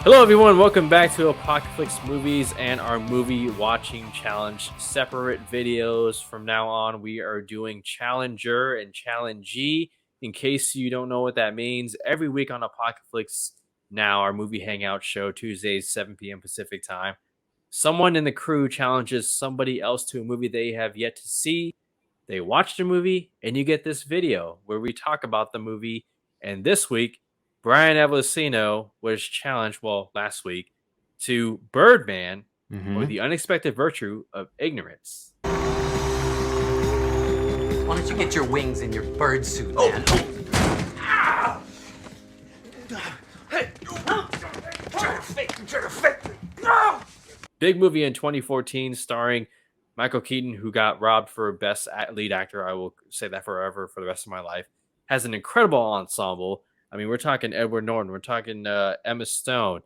Hello, everyone. Welcome back to Apocalypse Movies and our movie watching challenge. Separate videos from now on. We are doing Challenger and Challengee. In case you don't know what that means, every week on Apocalypse Now, our movie hangout show, Tuesdays, 7 p.m. Pacific time, someone in the crew challenges somebody else to a movie they have yet to see. They watch the movie, and you get this video where we talk about the movie. And this week, Brian Avellino was challenged, well, last week, to Birdman or Mm-hmm. the unexpected virtue of ignorance. Why don't you get your wings in your bird suit, man? Big movie in 2014 starring Michael Keaton, who got robbed for Best Lead Actor. I will say that forever for the rest of my life. Has an incredible ensemble. I mean, we're talking Edward Norton, we're talking Emma Stone,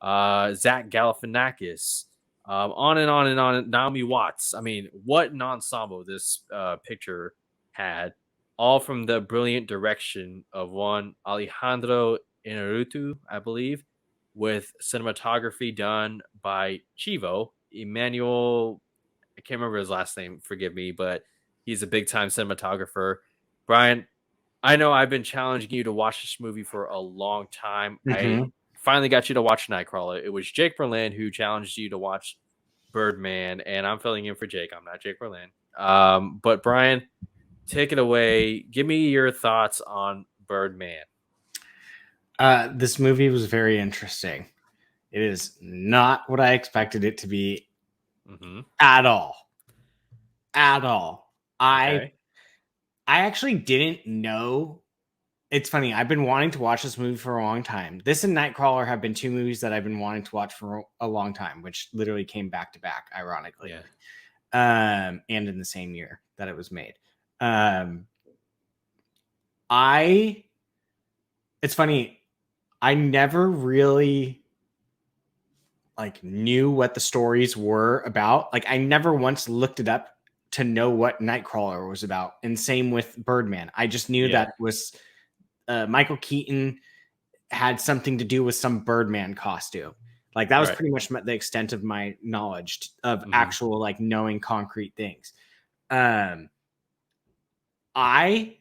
Zach Galifianakis, on and on and on. Naomi Watts. I mean, what an ensemble this picture had, all from the brilliant direction of one Alejandro Inarritu, I believe, with cinematography done by Chivo Emmanuel. I can't remember his last name, forgive me, but he's a big time cinematographer. Brian, I know I've been challenging you to watch this movie for a long time. I Mm-hmm. finally got you to watch Nightcrawler. It was Jake Berlin who challenged you to watch Birdman, and I'm filling in for Jake. I'm not Jake Berlin. But Brian, take it away. Give me your thoughts on Birdman. This movie was very interesting. It is not what I expected it to be Mm-hmm. at all. At all. I Okay. I actually didn't know. It's funny. I've been wanting to watch this movie for a long time. This and Nightcrawler have been two movies that I've been wanting to watch for a long time, which literally came back to back, ironically. Yeah. And in the same year that it was made. Um, I. It's funny. I never really knew what the stories were about. Like I never once looked it up to know what Nightcrawler was about. And same with Birdman. I just knew Yeah. that it was Michael Keaton had something to do with some Birdman costume. Like that was Right. pretty much the extent of my knowledge of Mm-hmm. actual knowing concrete things. Um, I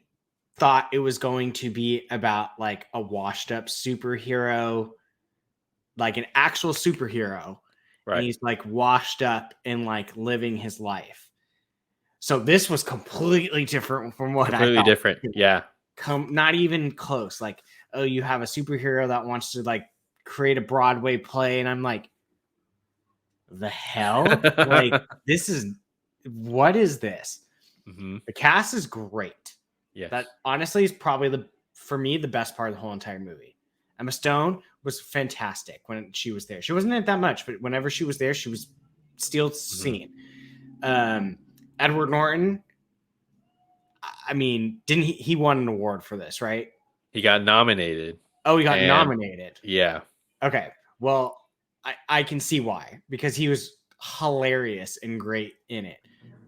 thought it was going to be about like a washed up superhero, like an actual superhero, and Right. he's like washed up and like living his life. So this was completely different from what I Completely thought. different. Yeah. Not even close. Like, oh, you have a superhero that wants to like create a Broadway play, and I'm like, the hell? Like, this is what is this? Mm-hmm. The cast is great. That Yes. honestly is probably for me the best part of the whole entire movie. Emma Stone was fantastic when she was there. She wasn't in it that much, but whenever she was there, she was still Mm-hmm. seen. Um, Edward Norton. I mean, didn't he won an award for this, right? He got nominated, Oh, he got and nominated. yeah. Okay. Well, I can see why, because he was hilarious and great in it.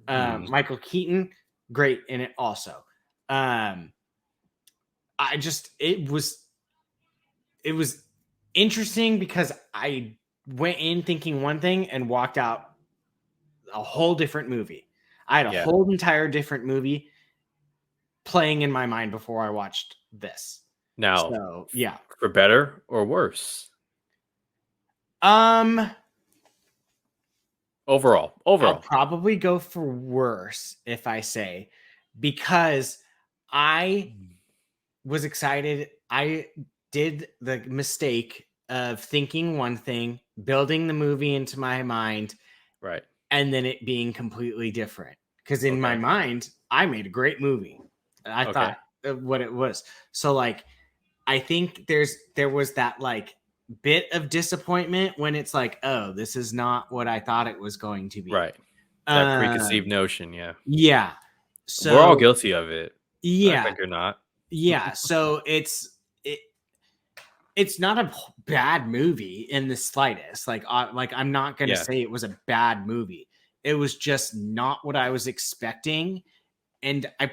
Mm-hmm. Michael Keaton, great in it also. Um, I just it was interesting because I went in thinking one thing and walked out a whole different movie. I had a Yeah. whole entire different movie playing in my mind before I watched this. Now, So yeah. for better or worse? Um Overall. I'll Overall. probably go for worse if I say, because I Mm. was excited. I did the mistake of thinking one thing, building the movie into my mind, Right. and then it being completely different. Because in my Okay. mind, I made a great movie. I Okay. thought what it was. So like, I think there was that like bit of disappointment when it's like, oh, this is not what I thought it was going to be. Right. That preconceived Um, notion, yeah. yeah. We're all So guilty of it. Act yeah, like you're not. yeah. So it's not a bad movie in the slightest. Like I'm not gonna Yeah. say it was a bad movie. It was just not what I was expecting, and I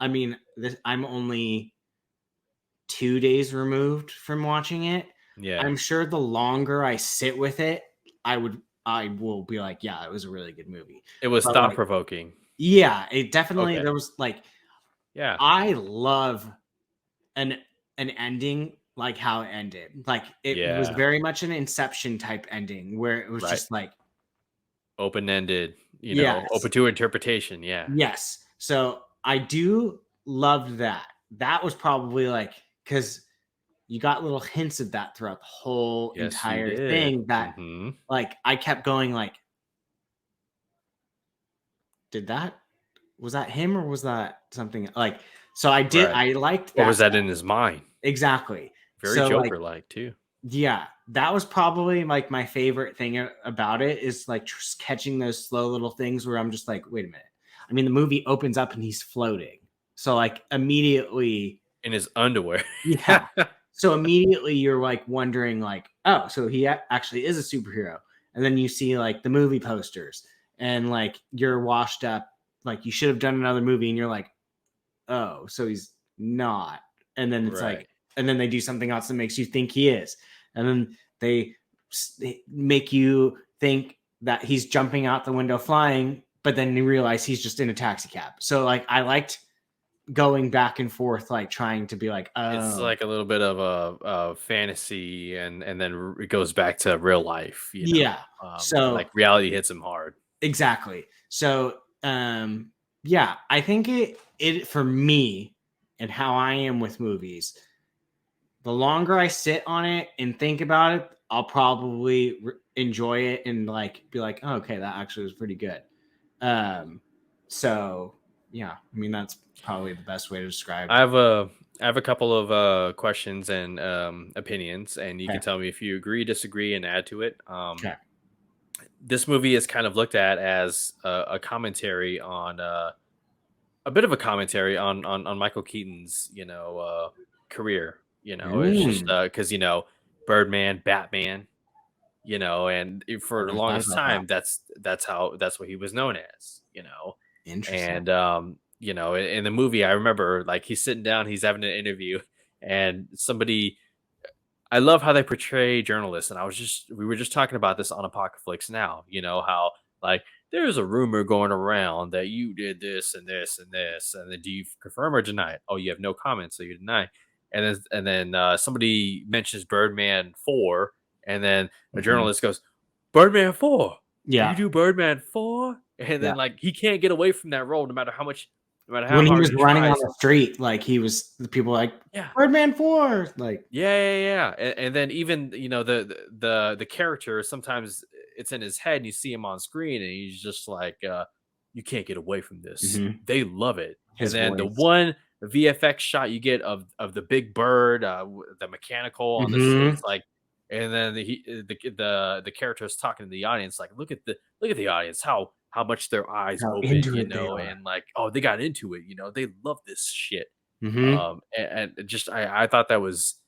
mean, I'm only 2 days removed from watching it. Yeah. I'm sure the longer I sit with it, I will be like, yeah, it was a really good movie. It was But thought like, provoking. yeah, it definitely Okay. there was like Yeah. I love an ending like how it ended. Like it was Yeah. very much an Inception type ending where it was Right. just like, Open ended, yes, open to interpretation. Yeah. yes. So I do love that. That was probably like because you got little hints of that throughout the whole Yes, you entire did. thing that Hmm. like I kept going like, did that was that him or was that something like so Right. I liked Or that was that stuff. in his mind? Exactly. Very So like Joker like too. yeah, that was probably like my favorite thing about it is like just catching those slow little things where I'm just like, wait a minute. I mean, the movie opens up and he's floating. So like immediately, In his underwear. yeah. So immediately you're like wondering like, oh, so he actually is a superhero. And then you see like the movie posters and like you're washed up, like you should have done another movie and you're like, oh, so he's not. And then it's like, Right. and then they do something else that makes you think he is. And then they make you think that he's jumping out the window flying, but then you realize he's just in a taxi cab. So like I liked going back and forth, like trying to be like, It's oh, like a little bit of a fantasy, and then it goes back to real life. yeah. Like So reality hits him hard. exactly. So yeah, I think it for me and how I am with movies, the longer I sit on it and think about it, I'll probably enjoy it and like be like, oh, okay, that actually was pretty good. Um, so yeah, I mean that's probably the best way to describe. I have a couple of questions and opinions, and you Okay. can tell me if you agree, disagree, and add to it. Okay. This movie is kind of looked at as a commentary on a bit of a commentary on Michael Keaton's career. It's just Mm, because Birdman, Batman, and I for the never thought longest about that. time that's what he was known as. Interesting. And in the movie I remember like he's sitting down, he's having an interview, and somebody, I love how they portray journalists, and we were just talking about this on Apocalypse Now. How like there's a rumor going around that you did this and this and this, and then do you confirm or deny it? Oh, you have no comment, so you deny. And then somebody mentions Birdman 4, and then a Mhm. journalist goes, Birdman 4, you Yeah. do Birdman 4, and Yeah. then like he can't get away from that role no matter how much, no matter how When he hard was he running on tries. the street, like he was the people like Yeah. Birdman 4, like Yeah. And then even the character, sometimes it's in his head and you see him on screen and he's just like you can't get away from this. mhm, They love it. And his then the voice. one VFX shot you get of the big bird, the mechanical on this, Mhm. it's like, and then the character is talking to the audience like, look at the audience, how much their eyes How open, into it they are. and like, oh, they got into it, they love this shit. Mhm. And just I thought that was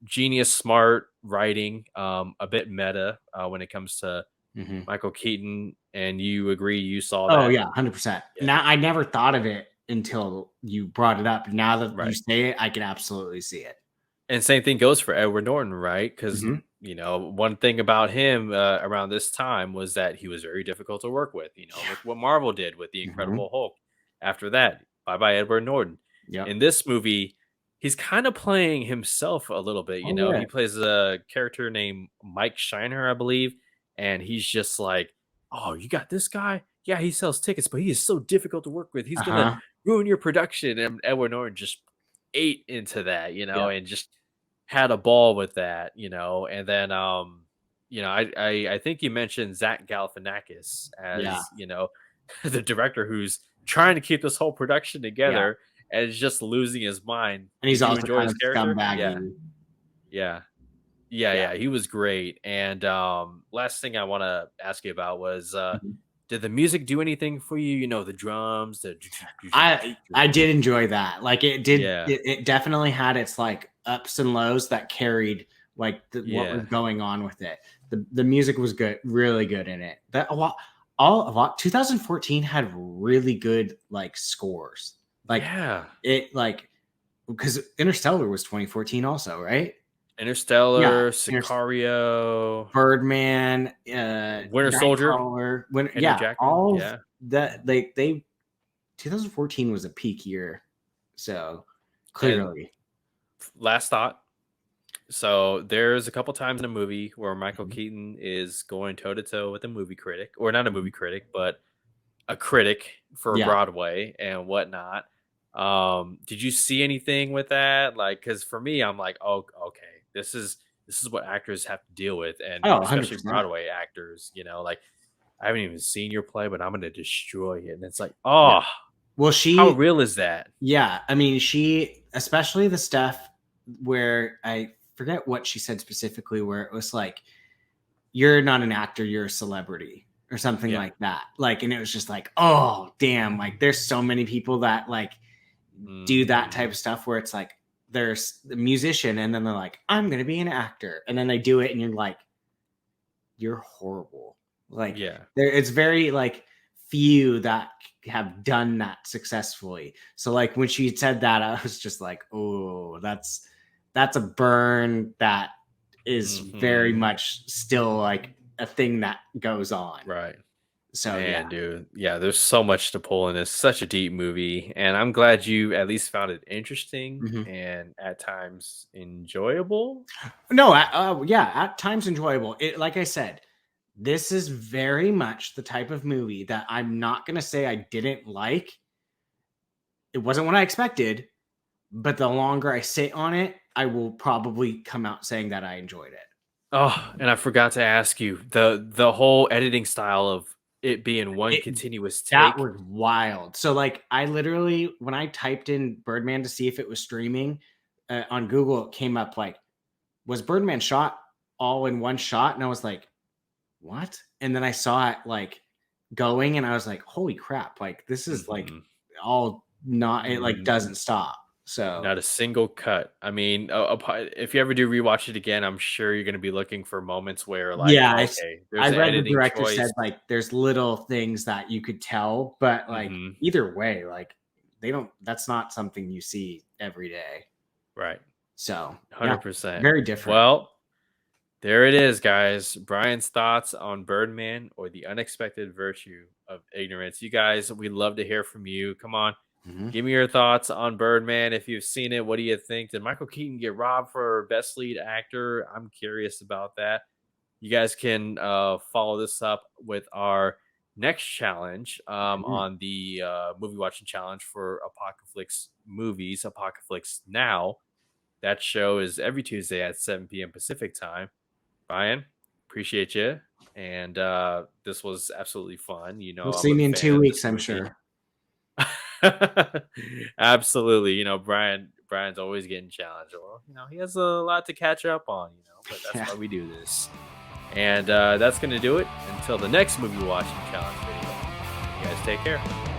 genius, smart writing, a bit meta when it comes to Mhm. Michael Keaton. And you agree, you saw Oh, that? yeah, 100%. Yeah, Now I never thought of it until you brought it up. Now that you right. say it, I can absolutely see it. And same thing goes for Edward Norton, right? Because Mhm. one thing about him around this time was that he was very difficult to work with. Yeah. Look what Marvel did with the Mhm. Incredible Hulk. After that, bye bye Edward Norton. Yep. In this movie, he's kind of playing himself a little bit. Oh, yeah. He plays a character named Mike Shiner, I believe, and he's just like, "Oh, you got this guy? Yeah, he sells tickets, but he is so difficult to work with. He's gonna Uh-huh. ruin your production." And Edward Norton just ate into that, Yep. and just had a ball with that, and then I think you mentioned Zach Galifianakis Yeah. as the director who's trying to keep this whole production Yeah. together and is just losing his mind. And he's Did you also enjoy kind his of character? Yeah, scumbaggy. yeah, Yeah. he was great. And last thing I want to ask you about was Mhm. did the music do anything for you? The drums, the I did enjoy that. Like it did yeah, it definitely had its like ups and lows that carried like what was yeah, going on with it. The music was good, really good in it. That a lot 2014 had really good like scores. Like yeah. it like because Interstellar was 2014 also, right? Interstellar, Sicario, Birdman, Winter Soldier, Nightcrawler, Henry Jackman. all Yeah. that they 2014 was a peak year, so clearly. And last thought. So there's a couple times in a movie where Michael Keaton is going toe to toe with a movie critic, or not a movie critic, but a critic for Broadway and whatnot. Did you see anything with that? Like, because for me, I'm like, oh, okay, this is what actors have to deal with, and especially 100%. Broadway actors. Like I haven't even seen your play, but I'm gonna destroy it. And it's like, oh, well, how real is that? Yeah, I mean, she, especially the stuff where I forget what she said specifically, where it was like, "You're not an actor, you're a celebrity," or something like that. Like, and it was just like, oh, damn! Like, there's so many people that like do that type of stuff where it's like there's the musician, and then they're like, "I'm gonna be an actor," and then they do it, and you're like, "You're horrible." Like, it's very like few that have done that successfully. So like when she said that, I was just like, oh, that's a burn that is very much still like a thing that goes on. Right. So man, dude. Yeah, there's so much to pull in this. Such a deep movie. And I'm glad you at least found it interesting and at times enjoyable. No, at times enjoyable. It, like I said, this is very much the type of movie that I'm not going to say I didn't like. It wasn't what I expected, but the longer I sit on it, I will probably come out saying that I enjoyed it. Oh, and I forgot to ask you, the whole editing style of it being one continuous take. That was wild. So like I literally, when I typed in Birdman to see if it was streaming on Google, it came up like, was Birdman shot all in one shot? And I was like, what? And then I saw it like going and I was like, holy crap, like this is like all not, it like doesn't stop. So not a single cut. I mean, if you ever do rewatch it again, I'm sure you're going to be looking for moments where like, okay, I read the director said like there's little things that you could tell, but like either way, like that's not something you see every day. Right. So 100%. Very different. Well, there it is, guys. Brian's thoughts on Birdman, or the unexpected virtue of ignorance. You guys, we'd love to hear from you. Come on. Give me your thoughts on Birdman. If you've seen it, what do you think? Did Michael Keaton get robbed for best lead actor? I'm curious about that. You guys can follow this up with our next challenge on the movie watching challenge for Apocalypse movies, Apocalypse Now. That show is every Tuesday at 7 p.m. Pacific time. Brian, appreciate you. And this was absolutely fun. We'll see me in 2 weeks, I'm sure. Absolutely. Brian's always getting challenged. Well, he has a lot to catch up on, but that's why we do this. And that's going to do it until the next movie watching challenge video. You guys take care.